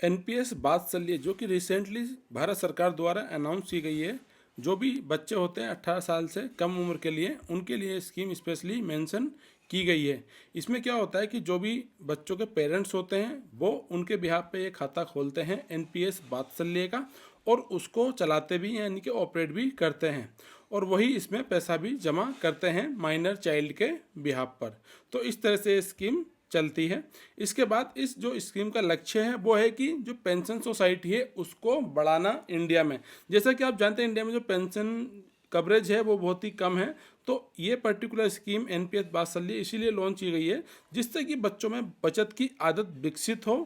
NPS वात्सल्य जो कि रिसेंटली भारत सरकार द्वारा अनाउंस की गई है। जो भी बच्चे होते हैं 18 साल से कम उम्र के लिए, उनके लिए स्कीम स्पेशली मेंशन की गई है। इसमें क्या होता है कि जो भी बच्चों के पेरेंट्स होते हैं वो उनके बिहाफ पे ये खाता खोलते हैं एनपीएस वात्सल्य का, और उसको चलाते भी हैं, यानी कि ऑपरेट भी करते हैं, और वही इसमें पैसा भी जमा करते हैं माइनर चाइल्ड के बिहाफ पर। तो इस तरह से ये स्कीम चलती है। इसके बाद इस जो स्कीम का लक्ष्य है वो है कि जो पेंशन सोसाइटी है उसको बढ़ाना इंडिया में। जैसा कि आप जानते हैं इंडिया में जो पेंशन कवरेज है वो बहुत ही कम है। तो ये पर्टिकुलर स्कीम एनपीएस वात्सल्य इसीलिए लॉन्च की गई है जिससे कि बच्चों में बचत की आदत विकसित हो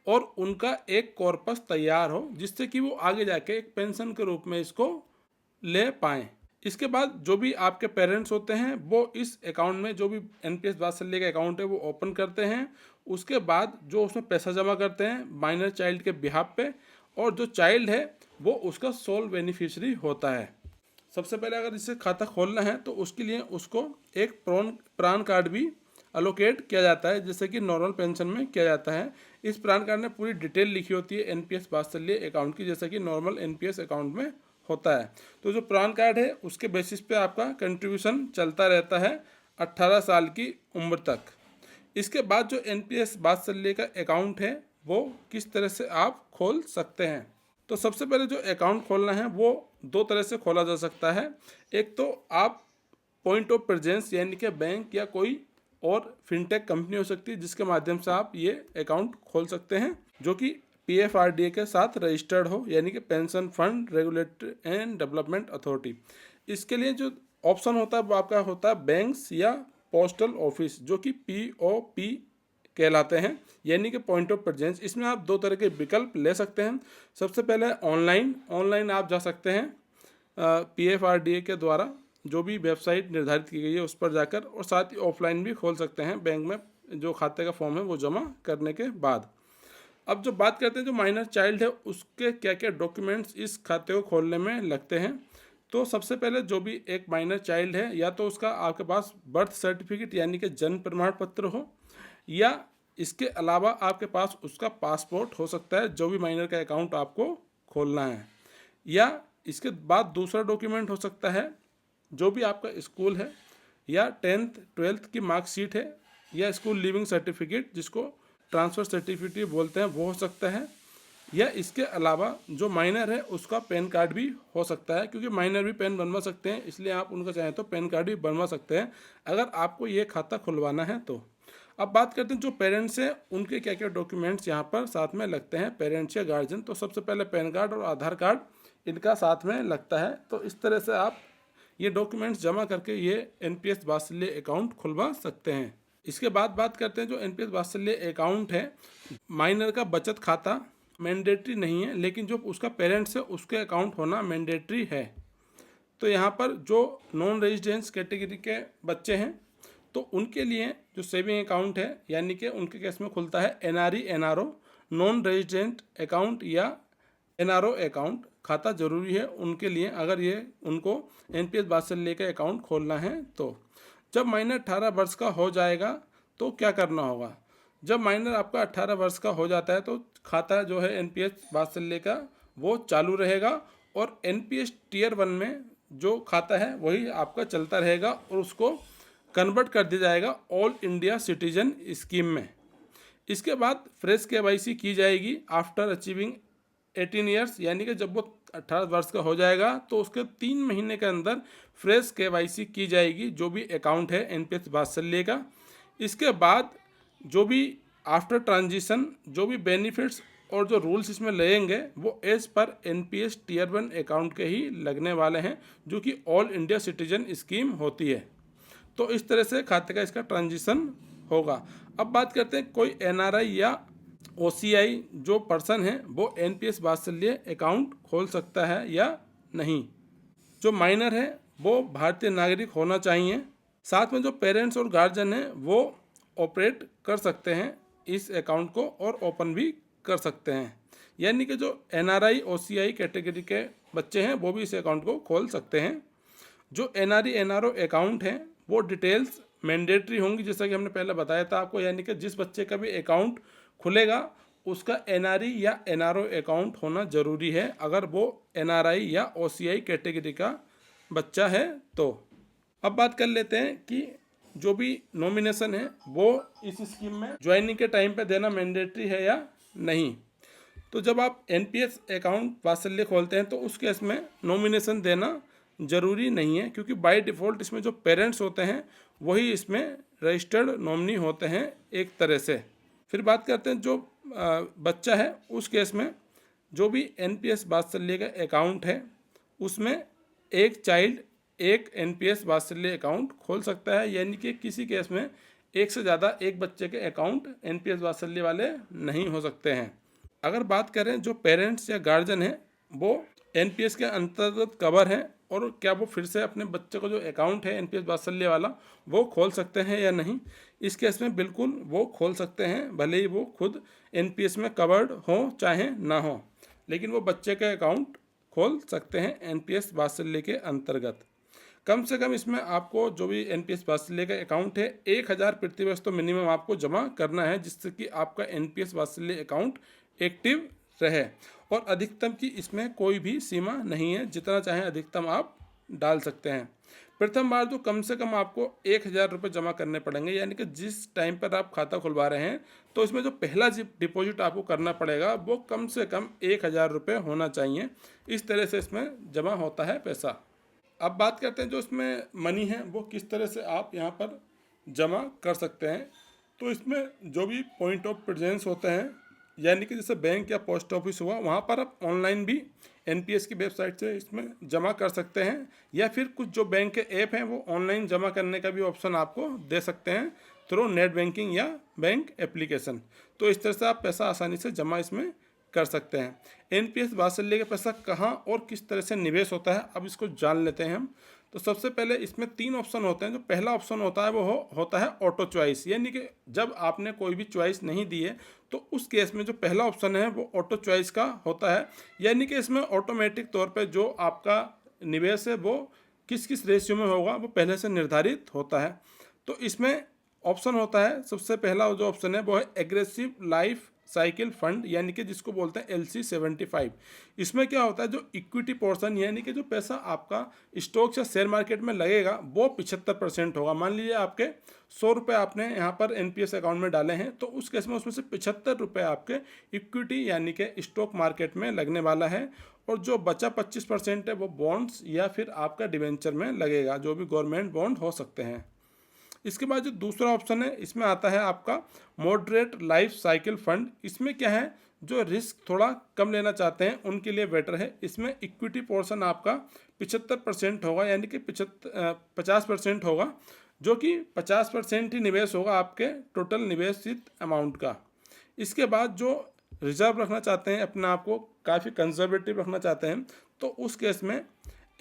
और उनका एक कॉर्पस तैयार हो, जिससे कि वो आगे जाके एक पेंशन के रूप में इसको ले पाएँ। इसके बाद जो भी आपके पेरेंट्स होते हैं वो इस अकाउंट में, जो भी एनपीएस वात्सल्य का अकाउंट है वो ओपन करते हैं। उसके बाद जो उसमें पैसा जमा करते हैं माइनर चाइल्ड के बिहाफ पे, और जो चाइल्ड है वो उसका सोल बेनिफिशियरी होता है। सबसे पहले अगर इसे खाता खोलना है तो उसके लिए उसको एक प्रान कार्ड भी अलोकेट किया जाता है, जैसे कि नॉर्मल पेंशन में किया जाता है। इस प्रान कार्ड में पूरी डिटेल लिखी होती है एनपीएस वात्सल्य अकाउंट की, जैसा कि नॉर्मल एनपीएस अकाउंट में होता है। तो जो प्रान कार्ड है उसके बेसिस पे आपका कंट्रीब्यूशन चलता रहता है 18 साल की उम्र तक। इसके बाद जो एनपीएस वात्सल्य का अकाउंट है वो किस तरह से आप खोल सकते हैं। तो सबसे पहले जो अकाउंट खोलना है वो दो तरह से खोला जा सकता है। एक तो आप पॉइंट ऑफ प्रेजेंस यानी कि बैंक या कोई और फिनटेक कंपनी हो सकती है जिसके माध्यम से आप ये अकाउंट खोल सकते हैं, जो कि पीएफआरडीए के साथ रजिस्टर्ड हो, यानी कि pension fund regulatory and development authority. इसके लिए जो ऑप्शन होता है वो आपका होता है बैंक्स या पोस्टल ऑफिस, जो कि पीओपी कहलाते हैं, यानी कि पॉइंट ऑफ प्रेजेंस। इसमें आप दो तरह के विकल्प ले सकते हैं। सबसे पहले ऑनलाइन आप जा सकते हैं पीएफआरडीए के द्वारा जो भी वेबसाइट निर्धारित की गई है उस पर जाकर, और साथ ही ऑफलाइन भी खोल सकते हैं बैंक में जो खाते का फॉर्म है वो जमा करने के बाद। अब जो बात करते हैं जो माइनर चाइल्ड है उसके क्या क्या डॉक्यूमेंट्स इस खाते को खोलने में लगते हैं। तो सबसे पहले जो भी एक माइनर चाइल्ड है, या तो उसका आपके पास बर्थ सर्टिफिकेट यानी कि जन्म प्रमाण पत्र हो, या इसके अलावा आपके पास उसका पासपोर्ट हो सकता है जो भी माइनर का अकाउंट आपको खोलना है। या इसके बाद दूसरा डॉक्यूमेंट हो सकता है जो भी आपका स्कूल है, या 10th 12th की मार्कशीट है, या स्कूल लिविंग सर्टिफिकेट जिसको ट्रांसफ़र सर्टिफिकेट बोलते हैं वो हो सकता है। या इसके अलावा जो माइनर है उसका पैन कार्ड भी हो सकता है, क्योंकि माइनर भी पैन बनवा सकते हैं, इसलिए आप उनका चाहें तो पैन कार्ड भी बनवा सकते हैं अगर आपको ये खाता खुलवाना है तो। अब बात करते हैं जो पेरेंट्स हैं उनके क्या क्या डॉक्यूमेंट्स यहाँ पर साथ में लगते हैं, पेरेंट्स या गार्जियन। तो सबसे पहले पैन कार्ड और आधार कार्ड इनका साथ में लगता है। तो इस तरह से आप ये डॉक्यूमेंट्स जमा करके ये एनपीएस वात्सल्य अकाउंट खुलवा सकते हैं। इसके बाद बात करते हैं जो एनपीएस वात्सल्य अकाउंट है, माइनर का बचत खाता मैंडेटरी नहीं है, लेकिन जो उसका पेरेंट्स है उसके अकाउंट होना मैंडेटरी है। तो यहाँ पर जो नॉन रेजिडेंस कैटेगरी के बच्चे हैं तो उनके लिए जो सेविंग अकाउंट है, यानी कि उनके केस में खुलता है NRE NRO non resident account या एनआरओ अकाउंट खाता जरूरी है उनके लिए, अगर ये उनको एनपीएस वात्सल्य का अकाउंट खोलना है तो। जब माइनर 18 वर्ष का हो जाएगा तो क्या करना होगा। जब माइनर आपका 18 वर्ष का हो जाता है तो खाता जो है एनपीएस वात्सल्य का वो चालू रहेगा, और एनपीएस टीयर 1 में जो खाता है वही आपका चलता रहेगा, और उसको कन्वर्ट कर दिया जाएगा ऑल इंडिया सिटीजन स्कीम में। इसके बाद फ्रेश केवाईसी की जाएगी आफ्टर अचीविंग 18 ईयर्स, यानी कि जब वो 18 वर्ष का हो जाएगा तो उसके 3 महीने के अंदर फ्रेश केवाईसी की जाएगी जो भी अकाउंट है एनपीएस वात्सल्य का। इसके बाद जो भी आफ्टर ट्रांजिशन जो भी बेनिफिट्स और जो रूल्स इसमें लगेंगे वो as per NPS tier 1 account के ही लगने वाले हैं, जो कि ऑल इंडिया सिटीजन स्कीम होती है। तो इस तरह से खाते का इसका ट्रांजिशन होगा। अब बात करते हैं कोई एनआरआई या ओसीआई जो पर्सन है वो एनपीएस वात्सल्य अकाउंट खोल सकता है या नहीं। जो माइनर है वो भारतीय नागरिक होना चाहिए। साथ में जो पेरेंट्स और गार्जियन हैं वो ऑपरेट कर सकते हैं इस अकाउंट को और ओपन भी कर सकते हैं, यानी कि जो एनआरआई ओसीआई कैटेगरी के बच्चे हैं वो भी इस अकाउंट को खोल सकते हैं। जो एनआरई एनआरओ अकाउंट है वो डिटेल्स मैंडेटरी होंगी, जैसा कि हमने पहले बताया था आपको, यानी कि जिस बच्चे का भी अकाउंट खुलेगा उसका एनआरई या एनआरओ अकाउंट होना ज़रूरी है, अगर वो एनआरआई या ओसीआई कैटेगरी का बच्चा है तो। अब बात कर लेते हैं कि जो भी नॉमिनेशन है वो इस स्कीम में ज्वाइनिंग के टाइम पे देना मैंडेटरी है या नहीं। तो जब आप एनपीएस अकाउंट वात्सल्य खोलते हैं तो उस केस में नॉमिनेशन देना ज़रूरी नहीं है, क्योंकि बाय डिफ़ॉल्ट इसमें जो पेरेंट्स होते हैं वही इसमें रजिस्टर्ड नॉमिनी होते हैं एक तरह से। फिर बात करते हैं जो बच्चा है, उस केस में जो भी एनपीएस वात्सल्य का अकाउंट है उसमें एक चाइल्ड एक एनपीएस वात्सल्य अकाउंट खोल सकता है, यानी कि किसी केस में एक से ज़्यादा एक बच्चे के अकाउंट एनपीएस वात्सल्य वाले नहीं हो सकते हैं। अगर बात करें जो पेरेंट्स या गार्जियन है वो एनपीएस के अंतर्गत कवर हैं और क्या वो फिर से अपने बच्चे को जो अकाउंट है एनपीएस वात्सल्य वाला वो खोल सकते हैं या नहीं, इस केस में बिल्कुल वो खोल सकते हैं, भले ही वो खुद एनपीएस में कवर्ड हो चाहे ना हो, लेकिन वो बच्चे का अकाउंट खोल सकते हैं एनपीएस वात्सल्य के अंतर्गत। कम से कम इसमें आपको जो भी एनपीएस वात्सल्य का अकाउंट है 1000 प्रतिवर्ष तो मिनिमम आपको जमा करना है, जिससे कि आपका एनपीएस वात्सल्य अकाउंट एक्टिव रहे। और अधिकतम की इसमें कोई भी सीमा नहीं है, जितना चाहे अधिकतम आप डाल सकते हैं। प्रथम बार तो कम से कम आपको 1000 रुपये जमा करने पड़ेंगे, यानी कि जिस टाइम पर आप खाता खुलवा रहे हैं तो इसमें जो पहला डिपॉजिट आपको करना पड़ेगा वो कम से कम 1000 रुपये होना चाहिए। इस तरह से इसमें जमा होता है पैसा। अब बात करते हैं जो इसमें मनी है वो किस तरह से आप यहाँ पर जमा कर सकते हैं। तो इसमें जो भी पॉइंट ऑफ प्रेजेंस होते हैं, यानी कि जैसे बैंक या पोस्ट ऑफिस हुआ, वहाँ पर आप ऑनलाइन भी एनपीएस की वेबसाइट से इसमें जमा कर सकते हैं, या फिर कुछ जो बैंक के ऐप हैं वो ऑनलाइन जमा करने का भी ऑप्शन आपको दे सकते हैं थ्रू नेट बैंकिंग या बैंक एप्लीकेशन। तो इस तरह से आप पैसा आसानी से जमा इसमें कर सकते हैं। एनपीएस वात्सल्य का पैसा कहाँ और किस तरह से निवेश होता है, अब इसको जान लेते हैं हम। तो सबसे पहले इसमें 3 ऑप्शन होते हैं। जो पहला ऑप्शन होता है वो होता है ऑटो चॉइस, यानी कि जब आपने कोई भी चॉइस नहीं दी है तो उस केस में जो पहला ऑप्शन है वो ऑटो चॉइस का होता है, यानी कि इसमें ऑटोमेटिक तौर पे जो आपका निवेश है वो किस किस रेशियो में होगा वो पहले से निर्धारित होता है। तो इसमें ऑप्शन होता है, सबसे पहला जो ऑप्शन है वो है एग्रेसिव लाइफ साइकिल फंड, यानी कि जिसको बोलते हैं LC75। इसमें क्या होता है, जो इक्विटी पोर्शन यानी कि जो पैसा आपका स्टॉक्स या शेयर मार्केट में लगेगा वो 75% होगा। मान लीजिए आपके 100 रुपये आपने यहाँ पर एनपीएस अकाउंट में डाले हैं, तो उस केस में उसमें से 75 रुपये आपके इक्विटी यानी कि स्टॉक मार्केट में लगने वाला है, और जो बचा 25% है वो बॉन्ड्स या फिर आपका डिवेंचर में लगेगा, जो भी गवर्नमेंट बॉन्ड हो सकते हैं। इसके बाद जो दूसरा ऑप्शन है इसमें आता है आपका मॉडरेट लाइफ साइकिल फंड। इसमें क्या है, जो रिस्क थोड़ा कम लेना चाहते हैं उनके लिए बेटर है। इसमें इक्विटी पोर्शन आपका 75% होगा, यानी कि 50% होगा, जो कि 50% ही निवेश होगा आपके टोटल निवेशित अमाउंट का। इसके बाद जो रिजर्व रखना चाहते हैं, अपने आप को काफ़ी कंजर्वेटिव रखना चाहते हैं, तो उस केस में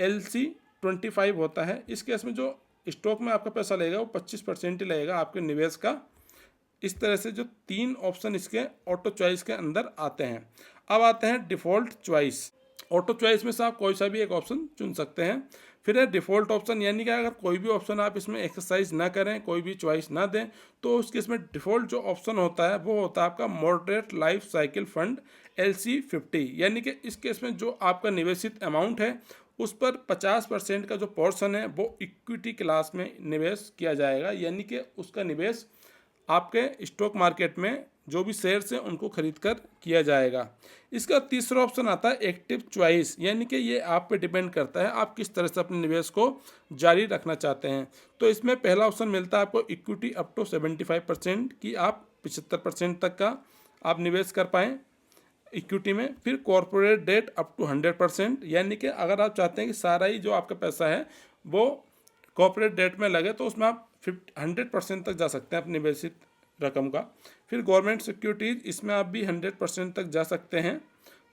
LC25 होता है। इस केस में जो स्टॉक में आपका पैसा लगेगा वो 25% ही लगेगा आपके निवेश का। इस तरह से जो 3 ऑप्शन इसके ऑटो चॉइस के अंदर आते हैं। अब आते हैं डिफ़ॉल्ट चॉइस। ऑटो चॉइस में से आप कोई सा भी एक ऑप्शन चुन सकते हैं। फिर है डिफ़ॉल्ट ऑप्शन, यानी कि अगर कोई भी ऑप्शन आप इसमें एक्सरसाइज ना करें, कोई भी चॉइस ना दें, तो उसके इसमें डिफ़ॉल्ट जो ऑप्शन होता है वो होता है आपका moderate life cycle fund LC50, यानी कि इस केस में जो आपका निवेशित अमाउंट है उस पर 50% का जो पोर्शन है वो इक्विटी क्लास में निवेश किया जाएगा, यानी कि उसका निवेश आपके स्टॉक मार्केट में जो भी शेयर्स हैं उनको खरीद कर किया जाएगा। इसका तीसरा ऑप्शन आता है एक्टिव चॉइस, यानी कि ये आप पे डिपेंड करता है आप किस तरह से अपने निवेश को जारी रखना चाहते हैं। तो इसमें पहला ऑप्शन मिलता है आपको इक्विटी अप टू 75% की आप 75% तक का आप निवेश कर पाएँ इक्विटी में। फिर कॉर्पोरेट डेट अप टू 100%, यानी कि अगर आप चाहते हैं कि सारा ही जो आपका पैसा है वो कॉर्पोरेट डेट में लगे तो उसमें आप 100% तक जा सकते हैं अपनी निवेशित रकम का। फिर गवर्नमेंट सिक्योरिटीज़, इसमें आप भी 100% तक जा सकते हैं।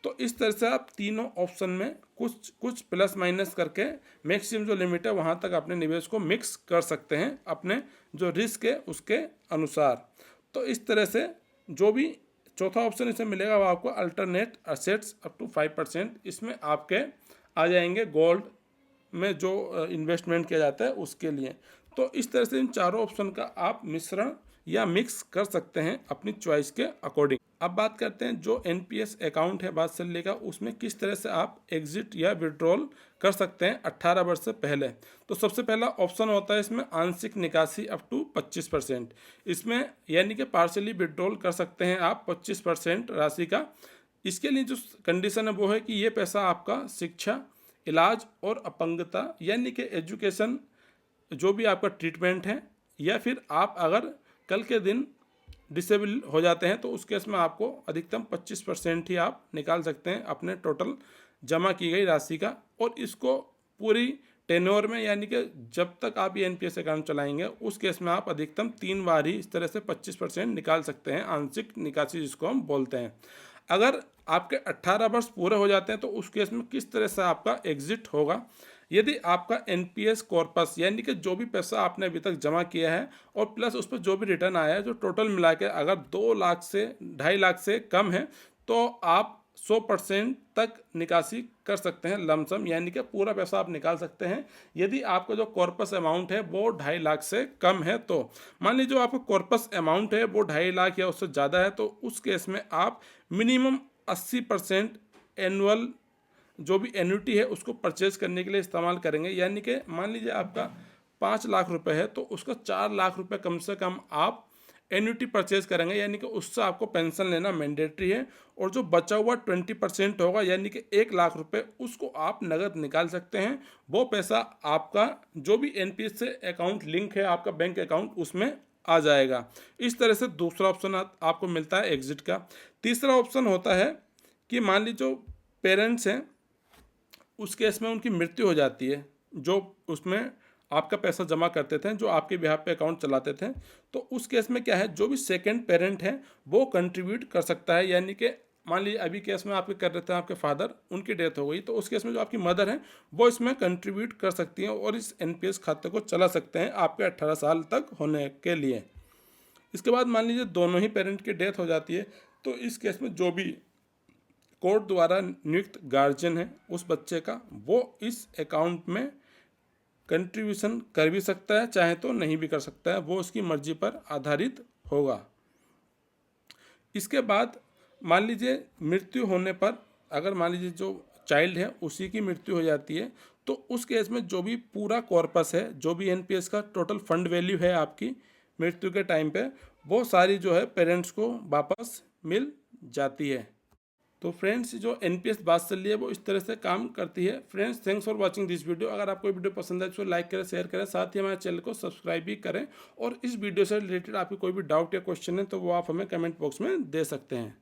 तो इस तरह से आप तीनों ऑप्शन में कुछ कुछ प्लस माइनस करके मैक्सिमम जो लिमिट है वहाँ तक अपने निवेश को मिक्स कर सकते हैं अपने जो रिस्क है उसके अनुसार। तो इस तरह से जो भी चौथा ऑप्शन इसमें मिलेगा वो आपको अल्टरनेट असेट्स अप टू 5%, इसमें आपके आ जाएंगे गोल्ड में जो इन्वेस्टमेंट किया जाता है उसके लिए। तो इस तरह से इन चारों ऑप्शन का आप मिश्रण या मिक्स कर सकते हैं अपनी चॉइस के अकॉर्डिंग। अब बात करते हैं जो एनपीएस अकाउंट है वात्सल्य का, उसमें किस तरह से आप एग्जिट या विड्रॉल कर सकते हैं 18 वर्ष से पहले। तो सबसे पहला ऑप्शन होता है इसमें आंशिक निकासी अप टू 25%। इसमें यानी कि पार्शियली विड्रॉल कर सकते हैं आप 25% राशि का। इसके लिए जो कंडीशन है वो है कि ये पैसा आपका शिक्षा, इलाज और अपंगता यानी कि एजुकेशन, जो भी आपका ट्रीटमेंट है, या फिर आप अगर कल के दिन डिसेबल हो जाते हैं तो उस केस में आपको अधिकतम 25% ही आप निकाल सकते हैं अपने टोटल जमा की गई राशि का। और इसको पूरी टेन्योर में यानी कि जब तक आप ये एनपीएस अकाउंट चलाएंगे उस केस में आप अधिकतम 3 बार ही इस तरह से 25% निकाल सकते हैं, आंशिक निकासी जिसको हम बोलते हैं। अगर आपके 18 वर्ष पूरे हो जाते हैं तो उस केस में किस तरह से आपका एग्जिट होगा। यदि आपका एनपीएस कॉर्पस यानी कि जो भी पैसा आपने अभी तक जमा किया है और प्लस उस पर जो भी रिटर्न आया है, जो टोटल मिला के अगर 2 लाख से 2.5 लाख से कम है तो आप 100% तक निकासी कर सकते हैं लमसम, यानी कि पूरा पैसा आप निकाल सकते हैं। यदि आपका जो कॉर्पस अमाउंट है वो 2.5 लाख से कम है तो मान लीजिए जो आपका कॉर्पस अमाउंट है वो 2.5 लाख या उससे ज़्यादा है तो उस केस में आप मिनिमम 80% एनुअल जो भी एन्युटी है उसको परचेज करने के लिए इस्तेमाल करेंगे। यानी कि मान लीजिए आपका 5 लाख रुपए है तो उसका 4 लाख रुपए कम से कम आप एन्युटी परचेज करेंगे, यानी कि उससे आपको पेंशन लेना मैंडेटरी है। और जो बचा हुआ 20% होगा यानी कि 1 लाख रुपए उसको आप नगद निकाल सकते हैं। वो पैसा आपका जो भी एनपीएस से अकाउंट लिंक है आपका बैंक अकाउंट उसमें आ जाएगा। इस तरह से दूसरा ऑप्शन आपको मिलता है एग्जिट का। तीसरा ऑप्शन होता है कि मान लीजिए जो पेरेंट्स हैं उस केस में उनकी मृत्यु हो जाती है, जो उसमें आपका पैसा जमा करते थे, जो आपके बिहार पे अकाउंट चलाते थे, तो उस केस में क्या है जो भी सेकंड पेरेंट है वो कंट्रीब्यूट कर सकता है। यानी कि मान लीजिए अभी केस में आपके कर रहे थे आपके फादर, उनकी डेथ हो गई तो उस केस में जो आपकी मदर है वो इसमें कंट्रीब्यूट कर सकती हैं और इस एनपीएस खाते को चला सकते हैं आपके 18 साल तक होने के लिए। इसके बाद मान लीजिए दोनों ही पेरेंट की डेथ हो जाती है तो इस केस में जो भी कोर्ट द्वारा नियुक्त गार्जियन है उस बच्चे का, वो इस अकाउंट में कंट्रीब्यूशन कर भी सकता है, चाहे तो नहीं भी कर सकता है, वो उसकी मर्जी पर आधारित होगा। इसके बाद मान लीजिए मृत्यु होने पर अगर मान लीजिए जो चाइल्ड है उसी की मृत्यु हो जाती है तो उस केस में जो भी पूरा कॉर्पस है, जो भी एनपीएस का टोटल फंड वैल्यू है आपकी मृत्यु के टाइम पे, वो सारी जो है पेरेंट्स को वापस मिल जाती है। तो फ्रेंड्स जो एनपीएस वात्सल्य है वो इस तरह से काम करती है। Friends thanks for watching this video. अगर आपको वीडियो पसंद है तो लाइक करें, शेयर करें, साथ ही हमारे चैनल को सब्सक्राइब भी करें। और इस वीडियो से रिलेटेड आपकी कोई भी डाउट या क्वेश्चन है तो वो आप हमें कमेंट बॉक्स में दे सकते हैं।